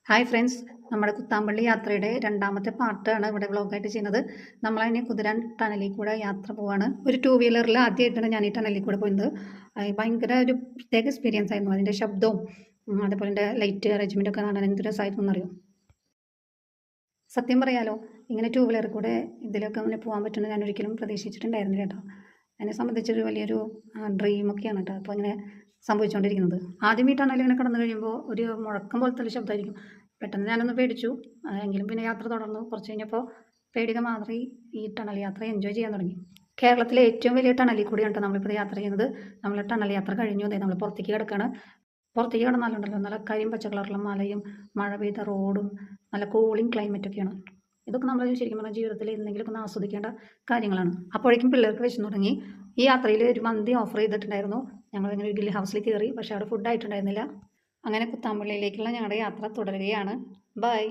Hi friends, നമ്മുടെ കുത്താമ്പള്ളി യാത്രയുടെ രണ്ടാമത്തെ പാർട്ടാണ് ഇവിടെ വ്ളോഗായിട്ട് ചെയ്യുന്നത്. നമ്മളതിനെ കുതിരാൻ ടണലിൽ കൂടെ യാത്ര പോവാണ്. ഒരു ടൂ വീലറിൽ ആദ്യമായിട്ടാണ് ഞാൻ ഈ ടണലിൽ കൂടെ പോയത്. ഭയങ്കര ഒരു പ്രത്യേക എക്സ്പീരിയൻസ് ആയിരുന്നു. അതിൻ്റെ ശബ്ദവും അതേപോലെ എൻ്റെ ലൈറ്റ് അറേഞ്ച്മെൻ്റ് ഒക്കെ കാണാൻ എന്ത് രസമായിരുന്നു എന്നറിയും. സത്യം പറയാലോ, ഇങ്ങനെ ടൂ വീലറിൽ കൂടെ ഇതിലൊക്കെ അങ്ങനെ പോകാൻ പറ്റുമെന്ന് ഞാൻ ഒരിക്കലും പ്രതീക്ഷിച്ചിട്ടുണ്ടായിരുന്നില്ല കേട്ടോ. അതിനെ സംബന്ധിച്ചൊരു വലിയൊരു ഡ്രീമൊക്കെയാണ് കേട്ടോ അപ്പോൾ ഇങ്ങനെ സംഭവിച്ചുകൊണ്ടിരിക്കുന്നത്. ആദ്യം ഈ ടണൽ ഇങ്ങനെ കടന്നു കഴിയുമ്പോൾ ഒരു മുഴക്കം പോലത്തെ ഒരു ശബ്ദമായിരിക്കും. പെട്ടെന്ന് ഞാനൊന്ന് പേടിച്ചു. എങ്കിലും പിന്നെ യാത്ര തുടർന്നു. കുറച്ച് കഴിഞ്ഞപ്പോൾ പേടിക മാറി ഈ ടണൽ യാത്ര എൻജോയ് ചെയ്യാൻ തുടങ്ങി. കേരളത്തിലെ ഏറ്റവും വലിയ ടണലിൽ കൂടിയാണ് നമ്മളിപ്പോൾ യാത്ര ചെയ്യുന്നത്. നമ്മൾ ടണൽ യാത്ര കഴിഞ്ഞു. അതെ, നമ്മൾ പുറത്തേക്ക് കിടക്കുകയാണ്. പുറത്തേക്ക് കിടന്നാലുണ്ടല്ലോ നല്ല കരിയും പച്ച കളറുള്ള മലയും മഴ പെയ്ത റോഡും നല്ല കൂളിംഗ് ക്ലൈമറ്റൊക്കെയാണ്. ഇതൊക്കെ നമ്മൾ ശരിക്കും പറഞ്ഞാൽ ജീവിതത്തിൽ എന്തെങ്കിലുമൊക്കെ ഒന്ന് ആസ്വദിക്കേണ്ട കാര്യങ്ങളാണ്. അപ്പോഴേക്കും പിള്ളേർക്ക് വിശന്നു തുടങ്ങി. ഈ യാത്രയിൽ ഒരു മന്തി ഓഫർ ചെയ്തിട്ടുണ്ടായിരുന്നു. ഞങ്ങൾ ഇങ്ങനെ ഒരു ഗില്ലി ഹൗസിൽ കയറി, പക്ഷേ അവിടെ ഫുഡ് ആയിട്ടുണ്ടായിരുന്നില്ല. അങ്ങനെ കുത്താമ്പള്ളിയിലേക്കുള്ള ഞങ്ങളുടെ യാത്ര തുടരുകയാണ്. ബൈ.